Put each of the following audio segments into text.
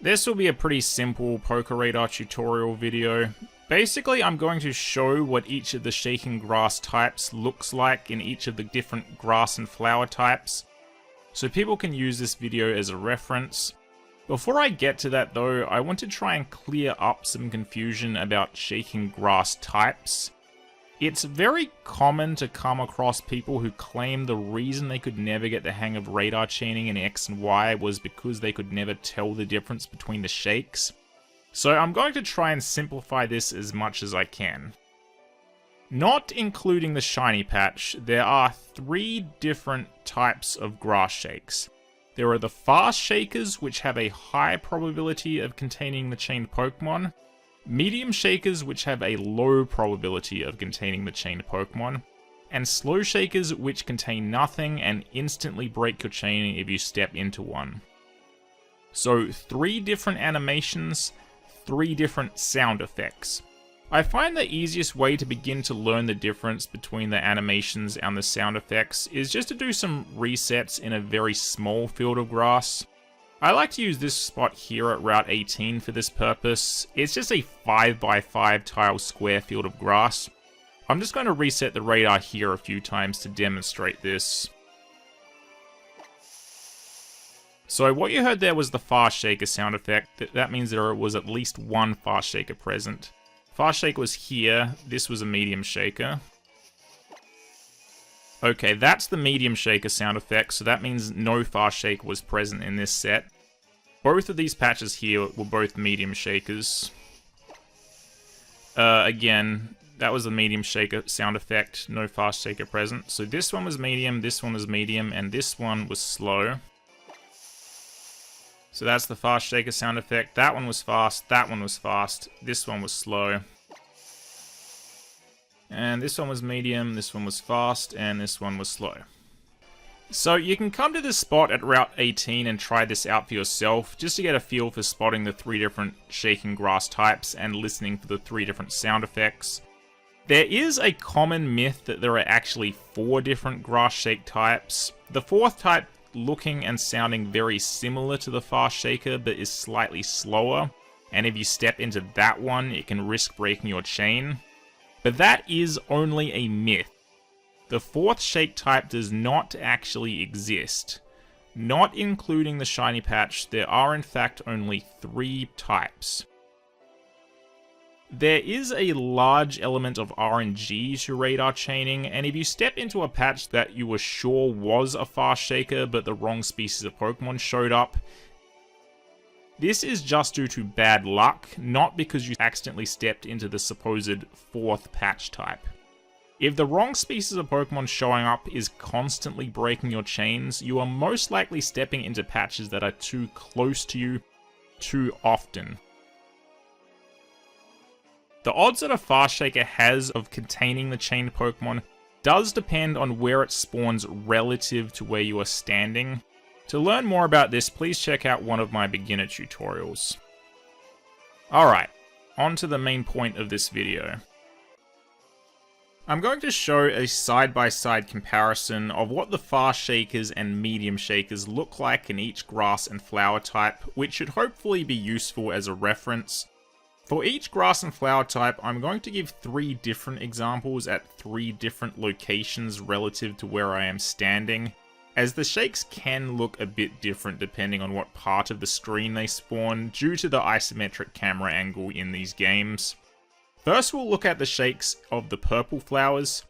This will be a pretty simple Poké Radar tutorial video. Basically, I'm going to show what each of the shaking grass types looks like in each of the different grass and flower types, so people can use this video as a reference. Before I get to that though, I want to try and clear up some confusion about shaking grass types. It's very common to come across people who claim the reason they could never get the hang of radar chaining in X and Y was because they could never tell the difference between the shakes. So I'm going to try and simplify this as much as I can. Not including the shiny patch, there are 3 different types of grass shakes. There are the fast shakers, which have a high probability of containing the chained Pokemon, medium shakers, which have a low probability of containing the chained Pokemon, and slow shakers, which contain nothing and instantly break your chain if you step into one. So 3 different animations, 3 different sound effects. I find the easiest way to begin to learn the difference between the animations and the sound effects is just to do some resets in a very small field of grass. I like to use this spot here at Route 18 for this purpose. It's just a 5x5 tile square field of grass. I'm just going to reset the radar here a few times to demonstrate this. So what you heard there was the fast shaker sound effect. That means there was at least one fast shaker present. Fast shaker was here, this was a medium shaker. Okay, that's the medium shaker sound effect, so that means no fast shaker was present in this set. Both of these patches here were both medium shakers. Again, that was the medium shaker sound effect, no fast shaker present. So this one was medium, and this one was slow. So that's the fast shaker sound effect. That one was fast, this one was slow. And this one was medium, this one was fast, and this one was slow. So you can come to this spot at Route 18 and try this out for yourself, just to get a feel for spotting the 3 different shaking grass types and listening for the 3 different sound effects. There is a common myth that there are actually 4 different grass shake types. The 4th type looking and sounding very similar to the fast shaker, but is slightly slower, and if you step into that one, it can risk breaking your chain. But that is only a myth. The 4th shake type does not actually exist. Not including the shiny patch, there are in fact only 3 types. There is a large element of RNG to radar chaining, and if you step into a patch that you were sure was a fast shaker but the wrong species of Pokemon showed up, this is just due to bad luck, not because you accidentally stepped into the supposed 4th patch type. If the wrong species of Pokemon showing up is constantly breaking your chains, you are most likely stepping into patches that are too close to you too often. The odds that a fast shaker has of containing the chained Pokemon does depend on where it spawns relative to where you are standing. To learn more about this, please check out one of my beginner tutorials. Alright, on to the main point of this video. I'm going to show a side-by-side comparison of what the fast shakers and medium shakers look like in each grass and flower type, which should hopefully be useful as a reference. For each grass and flower type, I'm going to give 3 different examples at 3 different locations relative to where I am standing, as the shakes can look a bit different depending on what part of the screen they spawn due to the isometric camera angle in these games. First, we'll look at the shakes of the purple flowers.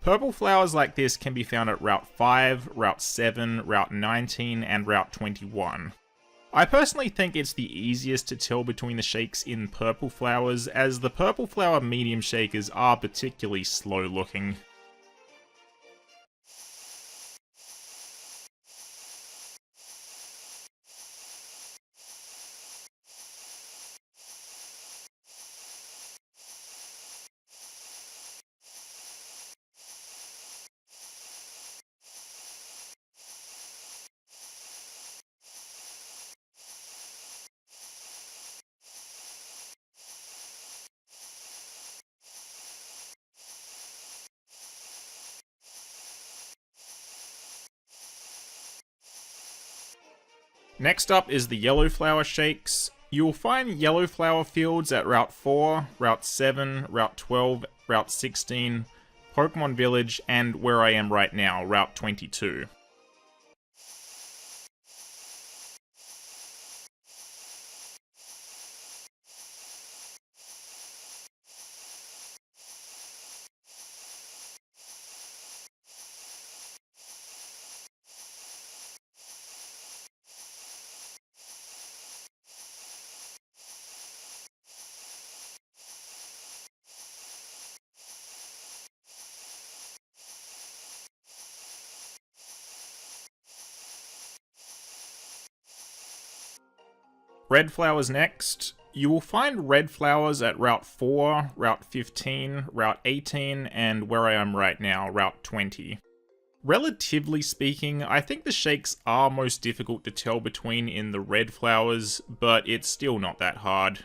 Purple flowers like this can be found at Route 5, Route 7, Route 19, and Route 21. I personally think it's the easiest to tell between the shakes in purple flowers, as the purple flower medium shakers are particularly slow looking. Next up is the yellow flower shakes. You will find yellow flower fields at Route 4, Route 7, Route 12, Route 16, Pokemon Village, and where I am right now, Route 22. Red flowers next. You will find red flowers at Route 4, Route 15, Route 18, and where I am right now, Route 20. Relatively speaking, I think the shakes are most difficult to tell between in the red flowers, but it's still not that hard.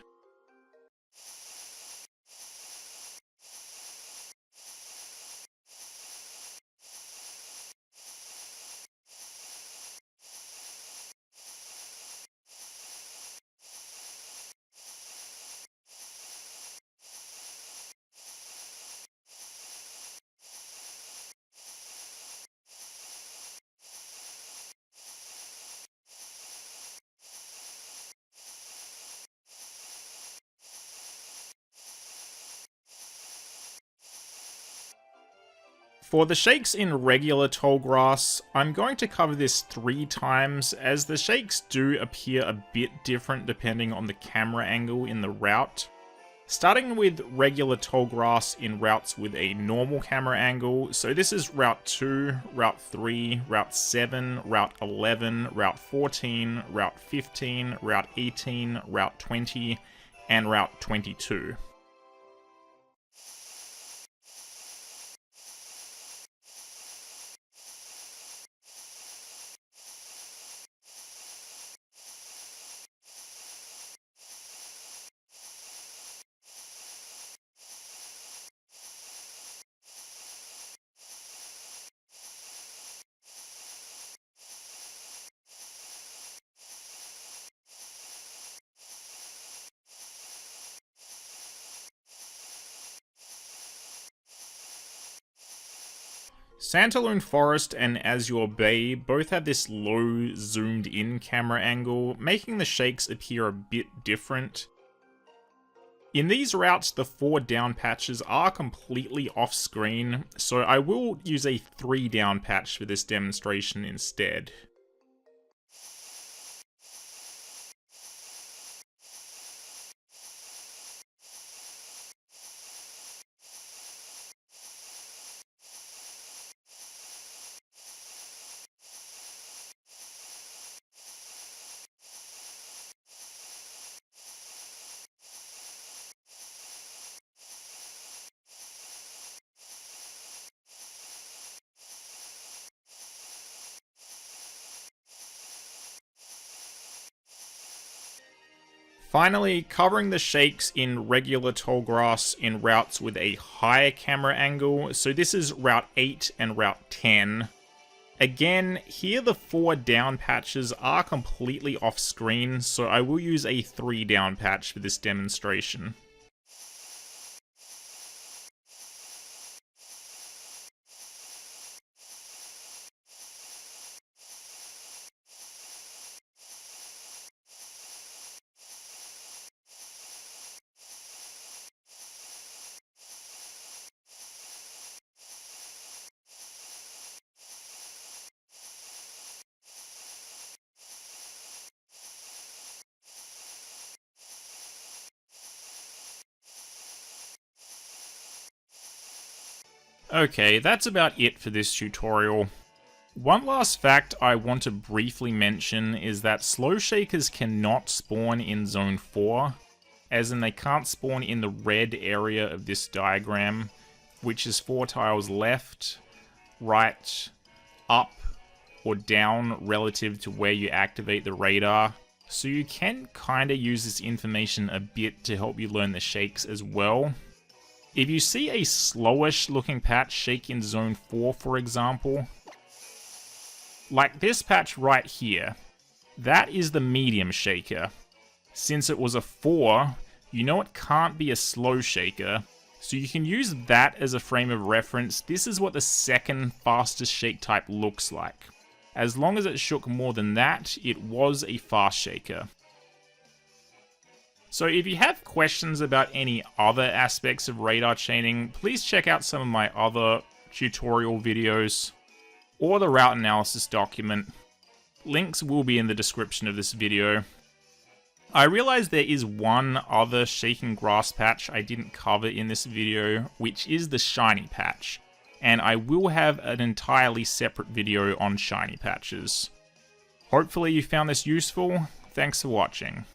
For the shakes in regular tall grass, I'm going to cover this 3 times, as the shakes do appear a bit different depending on the camera angle in the route. Starting with regular tall grass in routes with a normal camera angle, so this is Route 2, Route 3, Route 7, Route 11, Route 14, Route 15, Route 18, Route 20, and Route 22. Santaloon Forest and Azure Bay both have this low, zoomed-in camera angle, making the shakes appear a bit different. In these routes, the 4 down patches are completely off-screen, so I will use a 3 down patch for this demonstration instead. Finally, covering the shakes in regular tall grass in routes with a higher camera angle, so this is Route 8 and Route 10. Again, here the 4 down patches are completely off screen, so I will use a 3 down patch for this demonstration. Okay, that's about it for this tutorial. One last fact I want to briefly mention is that slow shakers cannot spawn in Zone 4, as in they can't spawn in the red area of this diagram, which is 4 tiles left, right, up, or down relative to where you activate the radar. So you can kinda use this information a bit to help you learn the shakes as well. If you see a slowish looking patch shake in Zone 4, for example, like this patch right here, That is the medium shaker. Since it was a 4, you know it can't be a slow shaker, so you can use that as a frame of reference. This is what the second fastest shake type looks like. As long as it shook more than that, it was a fast shaker. So if you have questions about any other aspects of radar chaining, please check out some of my other tutorial videos or the route analysis document. Links will be in the description of this video. I realize there is one other shaking grass patch I didn't cover in this video, which is the shiny patch, and I will have an entirely separate video on shiny patches. Hopefully you found this useful. Thanks for watching.